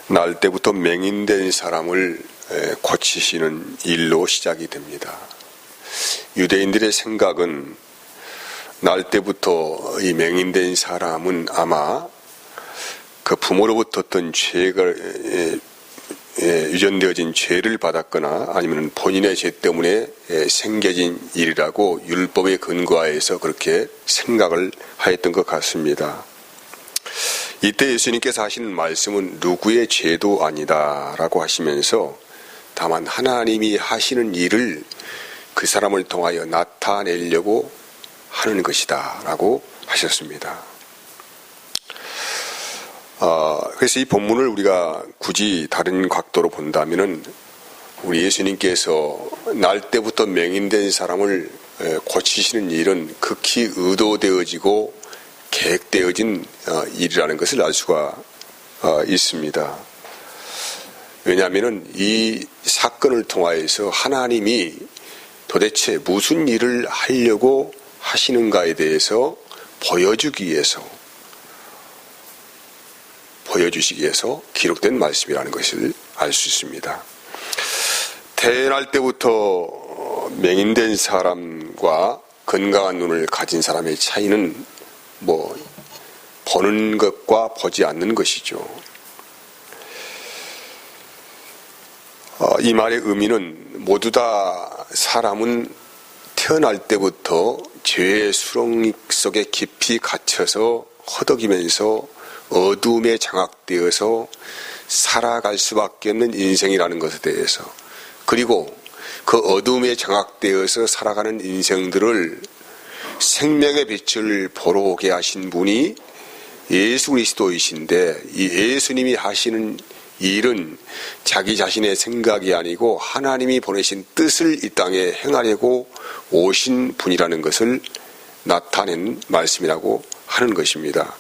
날 때부터 맹인된 사람을 고치시는 일로 시작이 됩니다. 유대인들의 생각은 날 때부터 이 맹인된 사람은 아마 그 부모로부터 어떤 죄가 유전되어진 죄를 받았거나 아니면 본인의 죄 때문에 생겨진 일이라고 율법에 근거하여서 그렇게 생각을 하였던 것 같습니다. 이때 예수님께서 하시는 말씀은 누구의 죄도 아니다라고 하시면서 다만 하나님이 하시는 일을 그 사람을 통하여 나타내려고 하는 것이다 라고 하셨습니다. 그래서 이 본문을 우리가 굳이 다른 각도로 본다면은 우리 예수님께서 날 때부터 맹인된 사람을 고치시는 일은 극히 의도되어지고 계획되어진 일이라는 것을 알 수가 있습니다. 왜냐하면은 이 사건을 통하여서 하나님이 도대체 무슨 일을 하려고 하시는가에 대해서 보여주시기 위해서 기록된 말씀이라는 것을 알 수 있습니다. 태어날 때부터 맹인된 사람과 건강한 눈을 가진 사람의 차이는 보는 것과 보지 않는 것이죠. 이 말의 의미는 모두 다 사람은 태어날 때부터 죄의 수렁 속에 깊이 갇혀서 허덕이면서 어둠에 장악되어서 살아갈 수밖에 없는 인생이라는 것에 대해서, 그리고 그 어둠에 장악되어서 살아가는 인생들을 생명의 빛을 보러 오게 하신 분이 예수 그리스도이신데, 이 예수님이 하시는 일은 자기 자신의 생각이 아니고 하나님이 보내신 뜻을 이 땅에 행하려고 오신 분이라는 것을 나타낸 말씀이라고 하는 것입니다.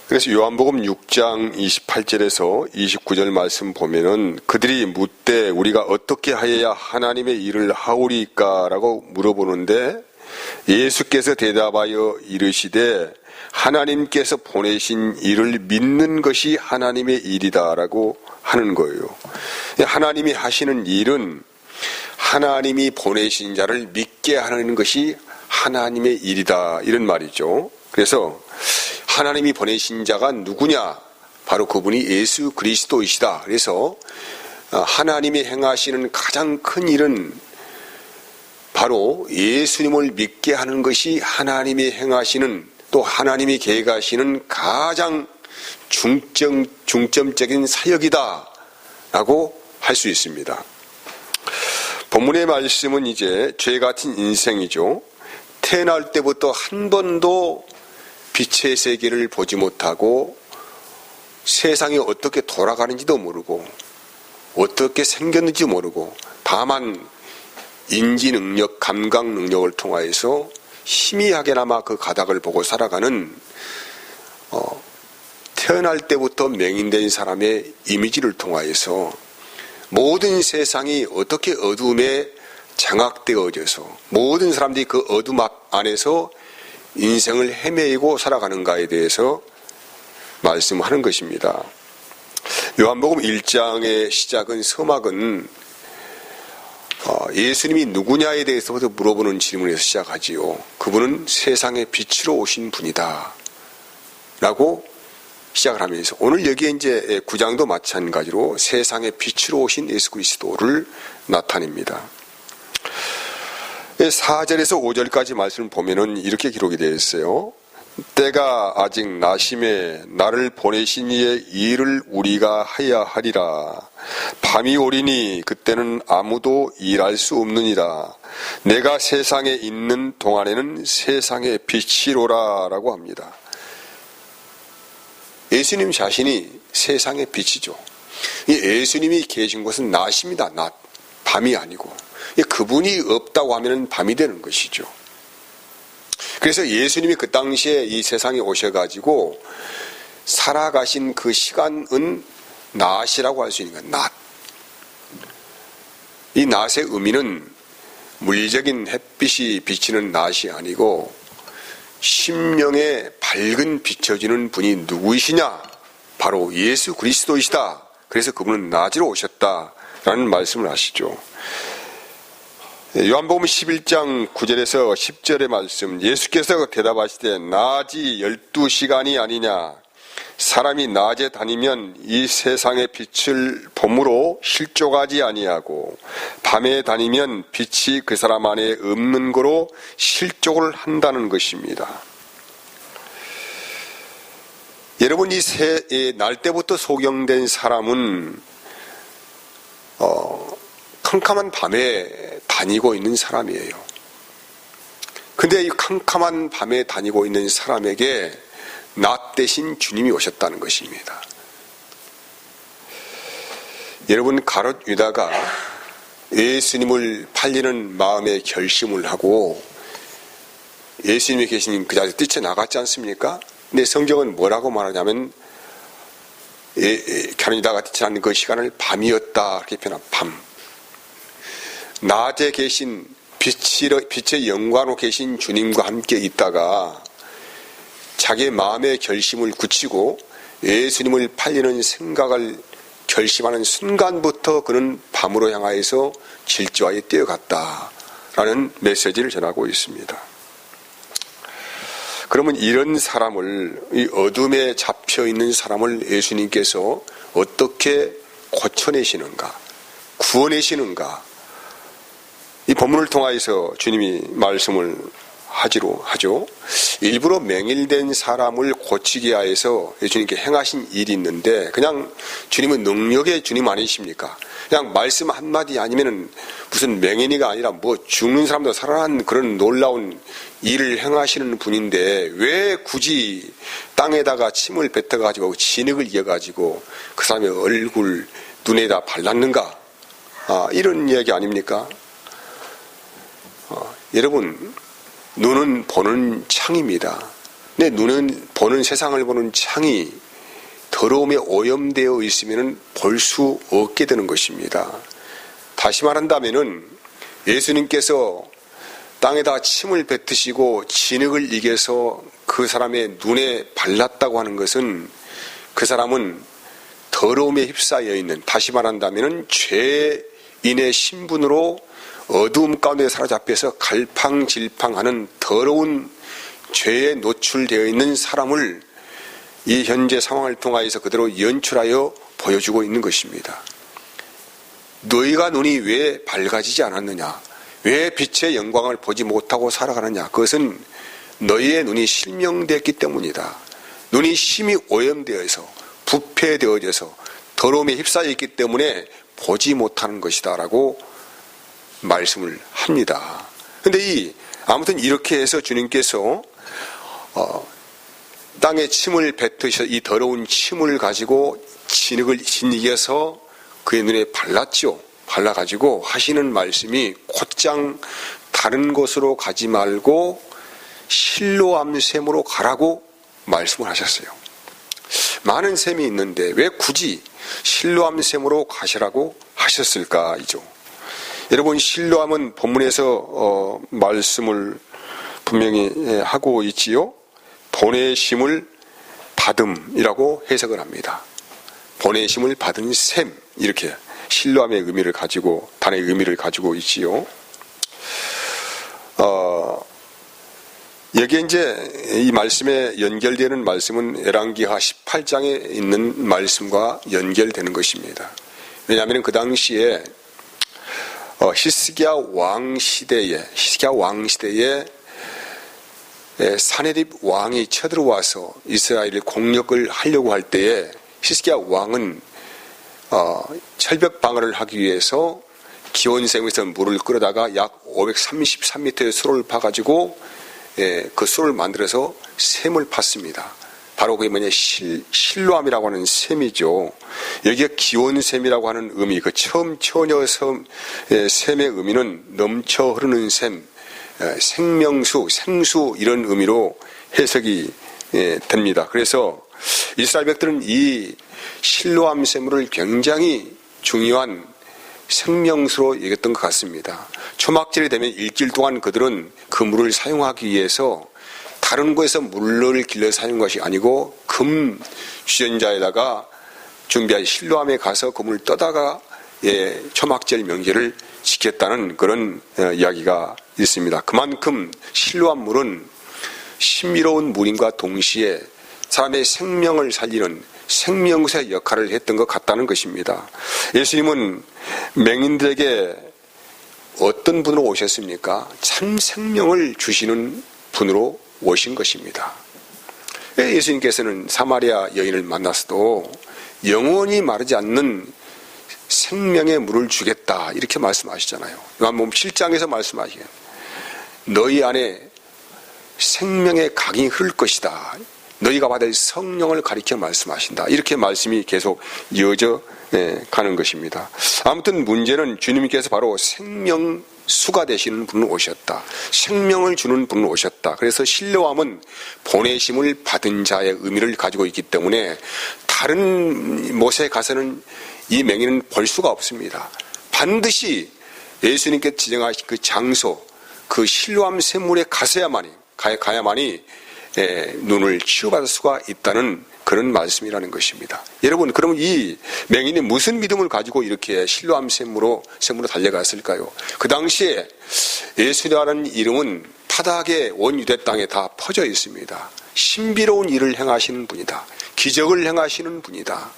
그래서 요한복음 6장 28절에서 29절 말씀 보면은 그들이 묻되 우리가 어떻게 하여야 하나님의 일을 하오리까 라고 물어보는데, 예수께서 대답하여 이르시되 하나님께서 보내신 일을 믿는 것이 하나님의 일이다 라고 하는 거예요. 하나님이 하시는 일은 하나님이 보내신 자를 믿게 하는 것이 하나님의 일이다, 이런 말이죠. 그래서 하나님이 보내신 자가 누구냐? 바로 그분이 예수 그리스도이시다. 그래서 하나님이 행하시는 가장 큰 일은 바로 예수님을 믿게 하는 것이 하나님이 행하시는, 또 하나님이 계획하시는 가장 중점적인 사역이다 라고 할 수 있습니다. 본문의 말씀은 이제 죄 같은 인생이죠. 태어날 때부터 한 번도 빛의 세계를 보지 못하고 세상이 어떻게 돌아가는지도 모르고 어떻게 생겼는지 모르고 다만 인지 능력, 감각 능력을 통하여서 희미하게나마 그 가닥을 보고 살아가는 태어날 때부터 맹인된 사람의 이미지를 통하여서 모든 세상이 어떻게 어둠에 장악되어져서 모든 사람들이 그 어둠 안에서 인생을 헤매이고 살아가는가에 대해서 말씀하는 것입니다. 요한복음 1장의 시작은, 서막은 예수님이 누구냐에 대해서부터 물어보는 질문에서 시작하지요. 그분은 세상의 빛으로 오신 분이다 라고 시작을 하면서, 오늘 여기에 이제 9장도 마찬가지로 세상의 빛으로 오신 예수 그리스도를 나타냅니다. 4절에서 5절까지 말씀을 보면은 이렇게 기록이 되어 있어요. 때가 아직 나심에 나를 보내신 이의 일을 우리가 하야 하리라. 밤이 오리니 그때는 아무도 일할 수 없느니라. 내가 세상에 있는 동안에는 세상의 빛이로라 라고 합니다. 예수님 자신이 세상의 빛이죠. 이 예수님이 계신 곳은 낮입니다. 낮, 밤이 아니고. 그분이 없다고 하면 밤이 되는 것이죠. 그래서 예수님이 그 당시에 이 세상에 오셔가지고 살아가신 그 시간은 낮이라고 할 수 있는 거예요. 낮. 이 낮의 의미는 물리적인 햇빛이 비치는 낮이 아니고 심령에 밝은 비춰지는 분이 누구이시냐? 바로 예수 그리스도이시다. 그래서 그분은 낮으로 오셨다라는 말씀을 하시죠. 요한복음 11장 9절에서 10절의 말씀, 예수께서 대답하시되 낮이 12시간이 아니냐. 사람이 낮에 다니면 이 세상의 빛을 봄으로 실족하지 아니하고 밤에 다니면 빛이 그 사람 안에 없는 거로 실족을 한다는 것입니다. 여러분, 이 날 때부터 소경된 사람은 캄캄한 밤에 다니고 있는 사람이에요. 근데 이 캄캄한 밤에 다니고 있는 사람에게 낮 대신 주님이 오셨다는 것입니다. 여러분, 가롯 유다가 예수님을 팔리는 마음의 결심을 하고 예수님이 계신 그 자리에서 뛰쳐나갔지 않습니까? 근데 성경은 뭐라고 말하냐면 가롯 유다가 뛰쳐나는 그 시간을 밤이었다, 이렇게 표현한 밤. 낮에 계신 빛의 영광으로 계신 주님과 함께 있다가 자기의 마음의 결심을 굳히고 예수님을 팔리는 생각을 결심하는 순간부터 그는 밤으로 향하여서 질주하여 뛰어갔다라는 메시지를 전하고 있습니다. 그러면 이런 사람을, 이 어둠에 잡혀있는 사람을 예수님께서 어떻게 고쳐내시는가, 구원내시는가, 이 본문을 통하여서 주님이 말씀을 하죠. 일부러 맹일된 사람을 고치기 위해서 예수님께 행하신 일이 있는데, 그냥 주님은 능력의 주님 아니십니까? 그냥 말씀 한마디 아니면은 무슨 맹인이가 아니라 뭐 죽는 사람도 살아난 그런 놀라운 일을 행하시는 분인데 왜 굳이 땅에다가 침을 뱉어가지고 진흙을 이어가지고 그 사람의 얼굴, 눈에다 발랐는가? 이런 이야기 아닙니까? 여러분, 눈은 보는 창입니다. 내 눈은 보는, 세상을 보는 창이 더러움에 오염되어 있으면 볼 수 없게 되는 것입니다. 다시 말한다면은 예수님께서 땅에다 침을 뱉으시고 진흙을 이겨서 그 사람의 눈에 발랐다고 하는 것은 그 사람은 더러움에 휩싸여 있는, 다시 말한다면은 죄인의 신분으로 어두움 가운데 사로잡혀서 갈팡질팡하는 더러운 죄에 노출되어 있는 사람을 이 현재 상황을 통하여서 그대로 연출하여 보여주고 있는 것입니다. 너희가 눈이 왜 밝아지지 않았느냐? 왜 빛의 영광을 보지 못하고 살아가느냐? 그것은 너희의 눈이 실명되었기 때문이다. 눈이 심히 오염되어서 부패되어져서 더러움에 휩싸여 있기 때문에 보지 못하는 것이다 라고 말씀을 합니다. 근데 아무튼 이렇게 해서 주님께서 땅에 침을 뱉으셔 이 더러운 침을 가지고 진흙을 짓이겨서 그의 눈에 발랐죠. 발라가지고 하시는 말씀이 곧장 다른 곳으로 가지 말고 실로암 샘으로 가라고 말씀을 하셨어요. 많은 샘이 있는데 왜 굳이 실로암 샘으로 가시라고 하셨을까이죠. 여러분, 실로암은 본문에서 말씀을 분명히 하고 있지요. 보내심을 받음이라고 해석을 합니다. 보내심을 받은 샘, 이렇게 실로암의 의미를 가지고, 단의 의미를 가지고 있지요. 여기에 이제 이 말씀에 연결되는 말씀은 열왕기하 18장에 있는 말씀과 연결되는 것입니다. 왜냐하면 그 당시에 히스기야 왕 시대에 사네립 왕이 쳐들어와서 이스라엘을 공격을 하려고 할 때에 히스기야 왕은 철벽 방어를 하기 위해서 기온샘에서 물을 끌어다가 약 533m의 수로를 파가지고 그 수로를 만들어서 샘을 팠습니다. 바로 그게 뭐냐, 실로암이라고 하는 샘이죠. 여기에 기온샘이라고 하는 의미, 그 처음 처녀섬 샘의 의미는 넘쳐 흐르는 샘, 생명수, 생수, 이런 의미로 해석이 됩니다. 그래서 이스라엘 백들은 이 실로암 샘물을 굉장히 중요한 생명수로 여겼던 것 같습니다. 초막절이 되면 일주일 동안 그들은 그 물을 사용하기 위해서 다른 곳에서 물을 길러 사는 것이 아니고 금 주전자에다가 준비한 실로암에 가서 금을 떠다가 초막절 명제를 지켰다는 그런 이야기가 있습니다. 그만큼 실로암 물은 신비로운 물임과 동시에 사람의 생명을 살리는 생명수의 역할을 했던 것 같다는 것입니다. 예수님은 맹인들에게 어떤 분으로 오셨습니까? 참 생명을 주시는 분으로 오신 것입니다. 예수님께서는 사마리아 여인을 만났어도 영원히 마르지 않는 생명의 물을 주겠다 이렇게 말씀하시잖아요. 요한복음 7장에서 말씀하시기에 너희 안에 생명의 강이 흐를 것이다. 너희가 받을 성령을 가리켜 말씀하신다. 이렇게 말씀이 계속 이어져 가는 것입니다. 아무튼 문제는 주님께서 바로 생명수가 되시는 분을 오셨다. 생명을 주는 분을 오셨다. 그래서 실로암은 보내심을 받은 자의 의미를 가지고 있기 때문에 다른 못에 가서는 이 맹인은 볼 수가 없습니다. 반드시 예수님께 지정하신 그 장소, 그 실로암 샘물에 가야만이 눈을 치유받을 수가 있다는 그런 말씀이라는 것입니다. 여러분, 그러면 이 맹인이 무슨 믿음을 가지고 이렇게 실로암 샘물로 달려갔을까요? 그 당시에 예수라는 이름은 파닥의 온 유대 땅에 다 퍼져 있습니다. 신비로운 일을 행하시는 분이다. 기적을 행하시는 분이다.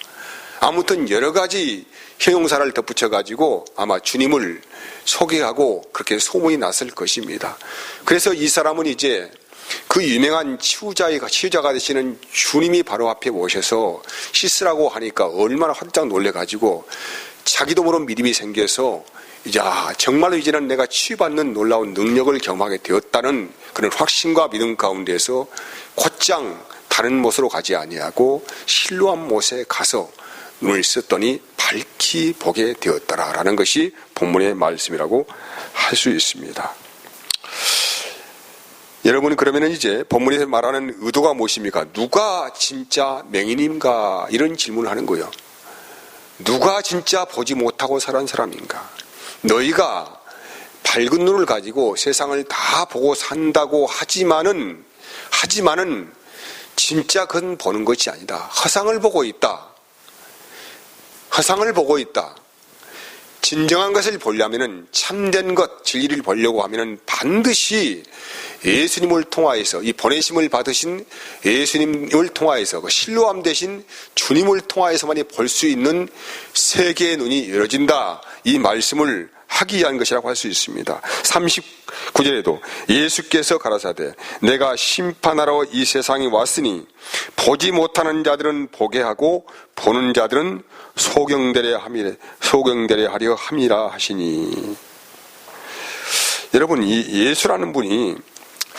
아무튼 여러 가지 형용사를 덧붙여가지고 아마 주님을 소개하고 그렇게 소문이 났을 것입니다. 그래서 이 사람은 이제 그 유명한 치유자가 되시는 주님이 바로 앞에 오셔서 씻으라고 하니까 얼마나 화들짝 놀래가지고 자기도 모르는 믿음이 생겨서 이제 정말로 이제는 내가 치유받는 놀라운 능력을 경험하게 되었다는 그런 확신과 믿음 가운데서 곧장 다른 못으로 가지 아니하고 실로암 못에 가서 눈을 썼더니 밝히 보게 되었더라라는 것이 본문의 말씀이라고 할 수 있습니다. 여러분, 그러면 이제 본문에서 말하는 의도가 무엇입니까? 누가 진짜 맹인인가? 이런 질문을 하는 거예요. 누가 진짜 보지 못하고 살아온 사람인가? 너희가 밝은 눈을 가지고 세상을 다 보고 산다고 하지만은 진짜 그건 보는 것이 아니다. 허상을 보고 있다. 허상을 보고 있다. 진정한 것을 보려면은 참된 것, 진리를 보려고 하면은 반드시 예수님을 통하여서 이 보내심을 받으신 예수님을 통하여서 그 실로암 대신 주님을 통하여서만이 볼 수 있는 세계의 눈이 열어진다. 이 말씀을 하기 위한 것이라고 할 수 있습니다. 39절에도 예수께서 가라사대 내가 심판하러 이 세상에 왔으니 보지 못하는 자들은 보게 하고 보는 자들은 소경되려 하려 함이라 하시니. 여러분, 이 예수라는 분이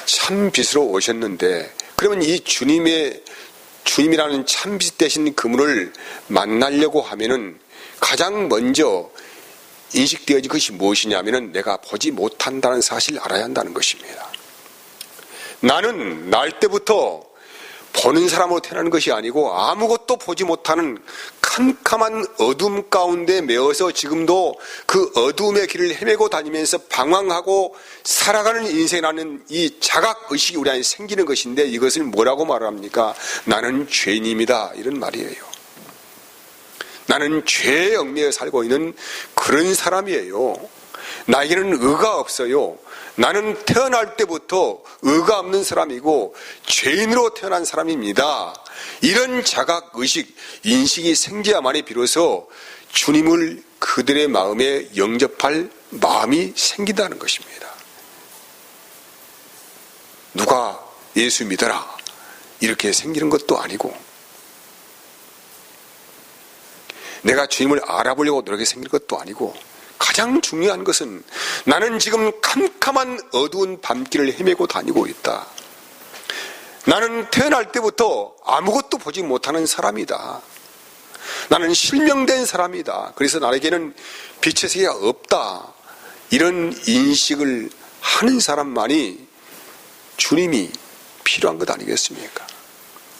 참 빛으로 오셨는데 그러면 이 주님이라는 참 빛 대신 그분을 만나려고 하면은 가장 먼저 인식되어진 것이 무엇이냐면은 내가 보지 못한다는 사실을 알아야 한다는 것입니다. 나는 날 때부터 보는 사람으로 태어나는 것이 아니고 아무것도 보지 못하는 캄캄한 어둠 가운데 매어서 지금도 그 어둠의 길을 헤매고 다니면서 방황하고 살아가는 인생이라는 이 자각의식이 우리 안에 생기는 것인데 이것을 뭐라고 말합니까? 나는 죄인입니다. 이런 말이에요. 나는 죄에 얽매여 살고 있는 그런 사람이에요. 나에게는 의가 없어요. 나는 태어날 때부터 의가 없는 사람이고 죄인으로 태어난 사람입니다. 이런 자각의식, 인식이 생겨야만이 비로소 주님을 그들의 마음에 영접할 마음이 생긴다는 것입니다. 누가 예수 믿어라 이렇게 생기는 것도 아니고 내가 주님을 알아보려고 노력해 생길 것도 아니고 가장 중요한 것은 나는 지금 캄캄한 어두운 밤길을 헤매고 다니고 있다. 나는 태어날 때부터 아무것도 보지 못하는 사람이다. 나는 실명된 사람이다. 그래서 나에게는 빛의 세계가 없다. 이런 인식을 하는 사람만이 주님이 필요한 것 아니겠습니까?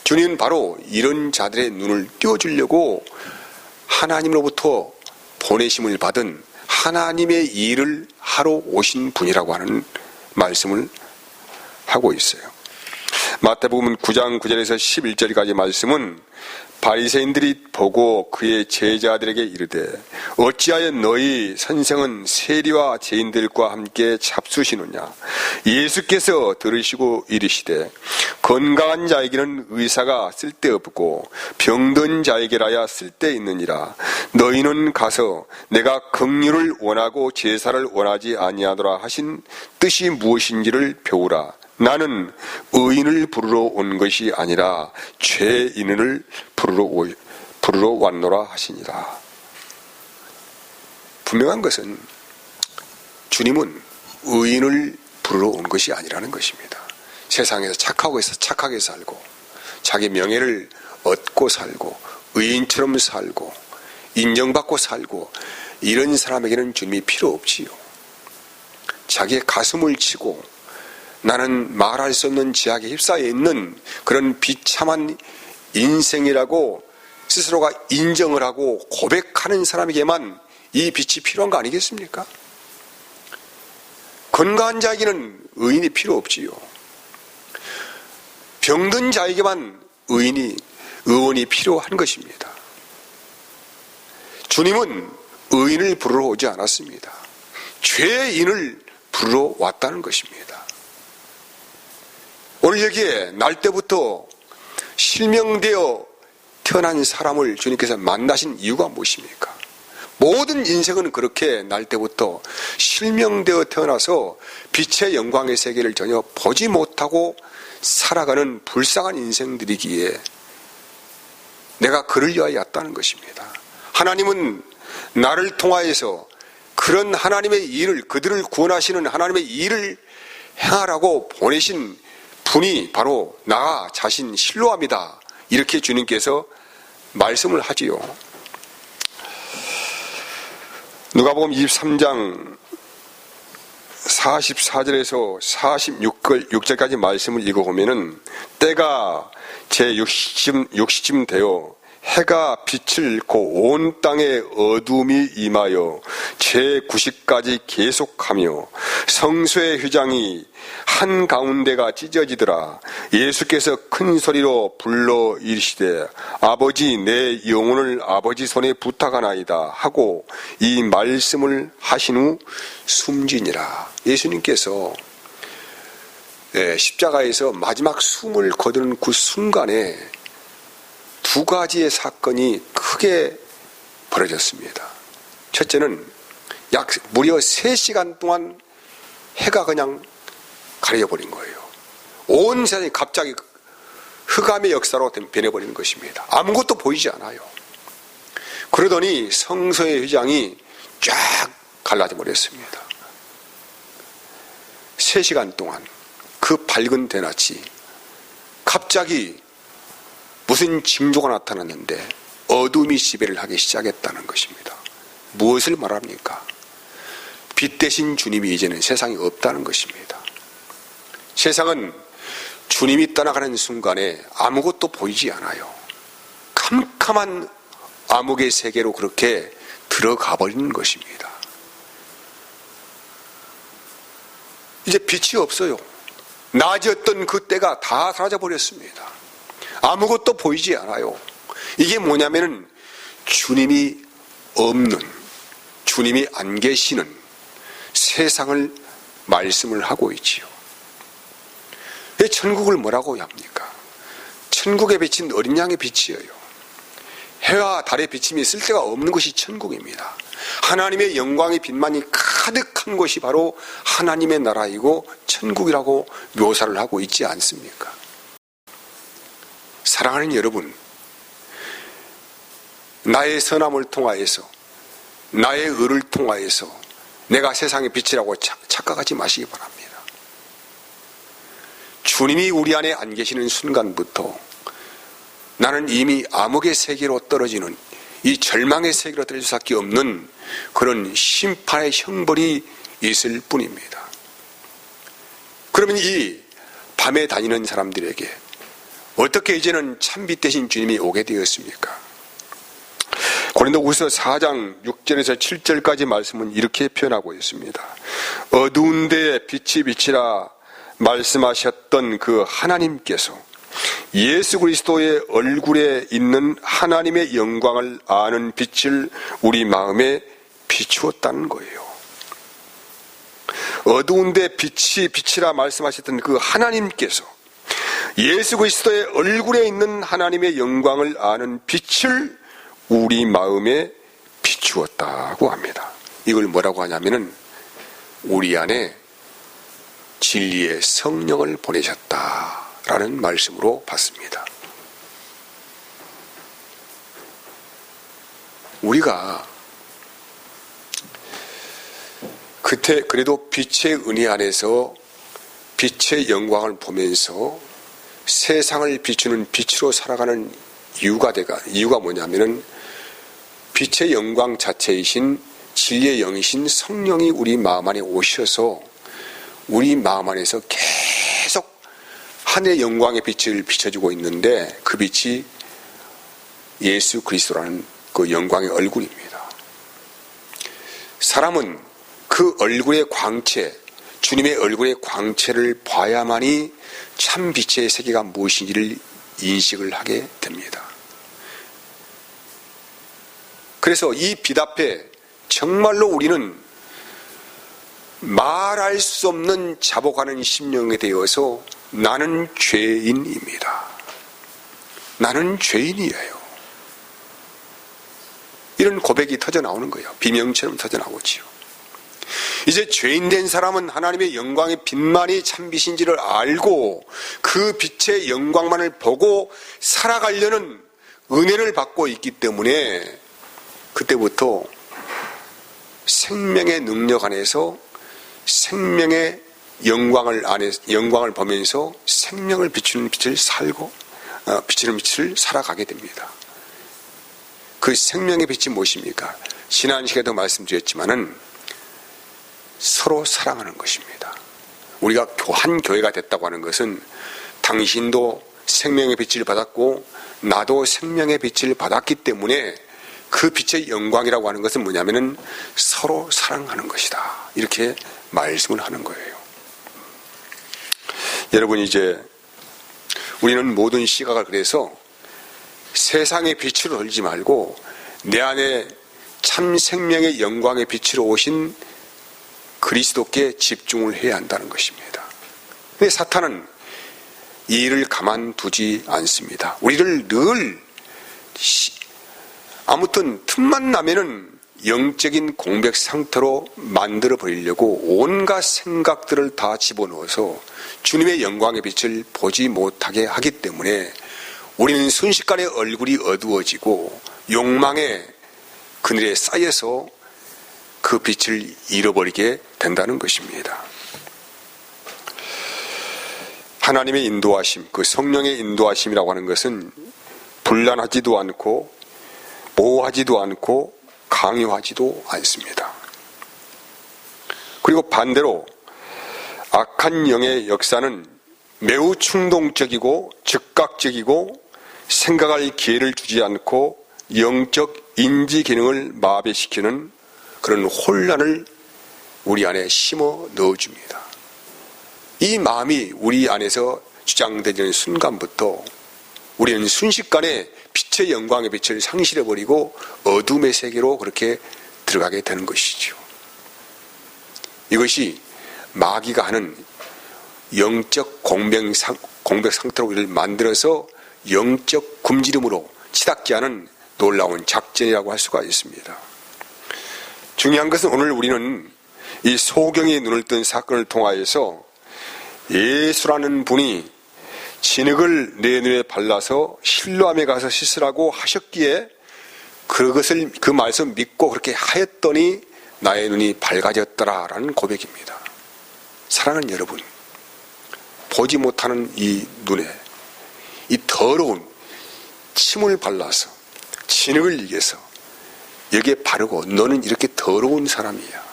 주님은 바로 이런 자들의 눈을 띄워주려고 하나님으로부터 보내심을 받은 하나님의 일을 하러 오신 분이라고 하는 말씀을 하고 있어요. 마태복음 9장 9절에서 11절까지 말씀은 바리새인들이 보고 그의 제자들에게 이르되 어찌하여 너희 선생은 세리와 죄인들과 함께 잡수시느냐. 예수께서 들으시고 이르시되 건강한 자에게는 의사가 쓸데없고 병든 자에게라야 쓸데있느니라. 너희는 가서 내가 긍휼을 원하고 제사를 원하지 아니하노라 하신 뜻이 무엇인지를 배우라. 나는 의인을 부르러 온 것이 아니라 죄인을 부르러 왔노라 하시니라. 분명한 것은 주님은 의인을 부르러 온 것이 아니라는 것입니다. 세상에서 착하게 살고 자기 명예를 얻고 살고 의인처럼 살고 인정받고 살고 이런 사람에게는 주님이 필요 없지요. 자기의 가슴을 치고 나는 말할 수 없는 죄악에 휩싸여 있는 그런 비참한 인생이라고 스스로가 인정을 하고 고백하는 사람에게만 이 빛이 필요한 거 아니겠습니까? 건강한 자에게는 의인이 필요 없지요. 병든 자에게만 의원이 필요한 것입니다. 주님은 의인을 부르러 오지 않았습니다. 죄인을 부르러 왔다는 것입니다. 오늘 여기에 날 때부터 실명되어 태어난 사람을 주님께서 만나신 이유가 무엇입니까? 모든 인생은 그렇게 날 때부터 실명되어 태어나서 빛의 영광의 세계를 전혀 보지 못하고 살아가는 불쌍한 인생들이기에 내가 그를 위하여 왔다는 것입니다. 하나님은 나를 통하여서 그런 하나님의 일을, 그들을 구원하시는 하나님의 일을 행하라고 보내신 분이 바로 나 자신 실로암이다. 이렇게 주님께서 말씀을 하지요. 누가복음 23장 44절에서 46절까지 말씀을 읽어보면은 때가 제6시쯤 되어 해가 빛을 잃고 온 땅에 어둠이 임하여 제9시까지 계속하며 성소의 휘장이 한가운데가 찢어지더라. 예수께서 큰 소리로 불러 이르시되 아버지 내 영혼을 아버지 손에 부탁하나이다 하고 이 말씀을 하신 후 숨지니라. 예수님께서 십자가에서 마지막 숨을 거두는 그 순간에 두 가지의 사건이 크게 벌어졌습니다. 첫째는 약 무려 3시간 동안 해가 그냥 가려버린 거예요. 온 세상이 갑자기 흑암의 역사로 변해버리는 것입니다. 아무것도 보이지 않아요. 그러더니 성소의 휘장이 쫙 갈라져 버렸습니다. 3시간 동안 그 밝은 대낮이 갑자기 무슨 징조가 나타났는데 어둠이 지배를 하기 시작했다는 것입니다. 무엇을 말합니까? 빛 대신 주님이 이제는 세상에 없다는 것입니다. 세상은 주님이 떠나가는 순간에 아무것도 보이지 않아요. 캄캄한 암흑의 세계로 그렇게 들어가 버리는 것입니다. 이제 빛이 없어요. 낮이었던 그 때가 다 사라져 버렸습니다. 아무것도 보이지 않아요. 이게 뭐냐면은 주님이 없는, 주님이 안 계시는 세상을 말씀을 하고 있지요. 왜 천국을 뭐라고 합니까? 천국에 비친 어린 양의 빛이에요. 해와 달의 비침이 쓸데가 없는 것이 천국입니다. 하나님의 영광의 빛만이 가득한 것이 바로 하나님의 나라이고 천국이라고 묘사를 하고 있지 않습니까? 사랑하는 여러분, 나의 선함을 통하여서 나의 의를 통하여서 내가 세상의 빛이라고 착각하지 마시기 바랍니다. 주님이 우리 안에 안 계시는 순간부터 나는 이미 암흑의 세계로 떨어지는 이 절망의 세계로 떨어질 수밖에 없는 그런 심판의 형벌이 있을 뿐입니다. 그러면 이 밤에 다니는 사람들에게 어떻게 이제는 참빛 대신 주님이 오게 되었습니까? 고린도후서 4장 6절에서 7절까지 말씀은 이렇게 표현하고 있습니다. 어두운 데에 빛이 비치라. 말씀하셨던 그 하나님께서 예수 그리스도의 얼굴에 있는 하나님의 영광을 아는 빛을 우리 마음에 비추었다는 거예요. 어두운데 빛이라 말씀하셨던 그 하나님께서 예수 그리스도의 얼굴에 있는 하나님의 영광을 아는 빛을 우리 마음에 비추었다고 합니다. 이걸 뭐라고 하냐면은 우리 안에 진리의 성령을 보내셨다라는 말씀으로 봤습니다. 우리가 그래도 빛의 은혜 안에서 빛의 영광을 보면서 세상을 비추는 빛으로 살아가는 이유가 뭐냐면은 빛의 영광 자체이신 진리의 영이신 성령이 우리 마음 안에 오셔서 우리 마음 안에서 계속 하늘의 영광의 빛을 비춰주고 있는데 그 빛이 예수 그리스도라는 그 영광의 얼굴입니다. 사람은 그 얼굴의 광채, 주님의 얼굴의 광채를 봐야만이 참 빛의 세계가 무엇인지를 인식을 하게 됩니다. 그래서 이 빛 앞에 정말로 우리는 말할 수 없는 자복하는 심령이 되어서 나는 죄인입니다. 나는 죄인이에요. 이런 고백이 터져나오는 거예요. 비명처럼 터져나오지요. 이제 죄인된 사람은 하나님의 영광의 빛만이 참빛인지를 알고 그 빛의 영광만을 보고 살아가려는 은혜를 받고 있기 때문에 그때부터 생명의 능력 안에서 생명의 영광을 보면서 생명을 비추는 빛을 비추는 빛을 살아가게 됩니다. 그 생명의 빛이 무엇입니까? 지난 시간에도 말씀드렸지만은 서로 사랑하는 것입니다. 우리가 한 교회가 됐다고 하는 것은 당신도 생명의 빛을 받았고 나도 생명의 빛을 받았기 때문에 그 빛의 영광이라고 하는 것은 뭐냐면은 서로 사랑하는 것이다. 이렇게 말씀을 하는 거예요. 여러분, 이제 우리는 모든 시각을 그래서 세상의 빛으로 돌지 말고 내 안에 참 생명의 영광의 빛으로 오신 그리스도께 집중을 해야 한다는 것입니다. 근데 사탄은 이 일을 가만두지 않습니다. 우리를 늘 아무튼 틈만 나면은 영적인 공백 상태로 만들어 버리려고 온갖 생각들을 다 집어넣어서 주님의 영광의 빛을 보지 못하게 하기 때문에 우리는 순식간에 얼굴이 어두워지고 욕망의 그늘에 쌓여서 그 빛을 잃어버리게 된다는 것입니다. 하나님의 인도하심, 그 성령의 인도하심이라고 하는 것은 분란하지도 않고 모호하지도 않고 강요하지도 않습니다. 그리고 반대로 악한 영의 역사는 매우 충동적이고 즉각적이고 생각할 기회를 주지 않고 영적 인지 기능을 마비시키는 그런 혼란을 우리 안에 심어 넣어줍니다. 이 마음이 우리 안에서 주장되는 순간부터 우리는 순식간에 빛의 영광의 빛을 상실해버리고 어둠의 세계로 그렇게 들어가게 되는 것이죠. 이것이 마귀가 하는 영적 공백 상태로 우리를 만들어서 영적 굶주림으로 치닫게 하는 놀라운 작전이라고 할 수가 있습니다. 중요한 것은 오늘 우리는 이 소경이 눈을 뜬 사건을 통하여서 예수라는 분이 진흙을 내 눈에 발라서 실로암에 가서 씻으라고 하셨기에 그것을 그 말씀 믿고 그렇게 하였더니 나의 눈이 밝아졌더라라는 고백입니다. 사랑하는 여러분, 보지 못하는 이 눈에 이 더러운 침을 발라서 진흙을 이겨서 여기에 바르고 너는 이렇게 더러운 사람이야.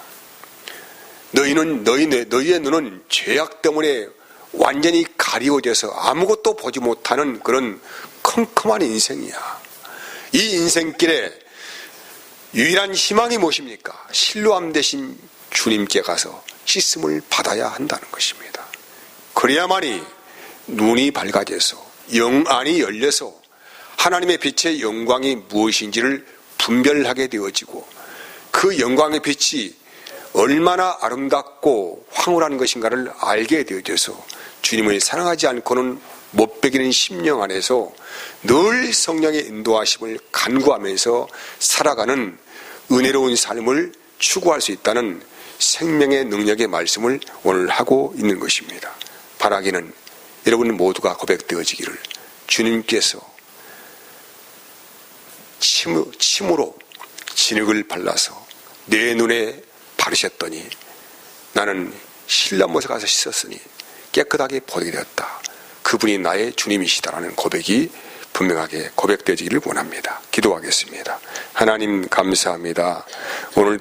너희의 눈은 죄악 때문에 완전히 가리워져서 아무것도 보지 못하는 그런 컴컴한 인생이야. 이 인생길에 유일한 희망이 무엇입니까? 실로암 대신 주님께 가서 씻음을 받아야 한다는 것입니다. 그래야만이 눈이 밝아져서 영안이 열려서 하나님의 빛의 영광이 무엇인지를 분별하게 되어지고 그 영광의 빛이 얼마나 아름답고 황홀한 것인가를 알게 되어져서 주님을 사랑하지 않고는 못 배기는 심령 안에서 늘 성령의 인도하심을 간구하면서 살아가는 은혜로운 삶을 추구할 수 있다는 생명의 능력의 말씀을 오늘 하고 있는 것입니다. 바라기는 여러분 모두가 고백되어지기를 주님께서 침으로 진흙을 발라서 내 눈에 바르셨더니 나는 신란못에 가서 씻었으니 깨끗하게 보게 되었다. 그분이 나의 주님이시다라는 고백이 분명하게 고백되어지기를 원합니다. 기도하겠습니다. 하나님 감사합니다. 오늘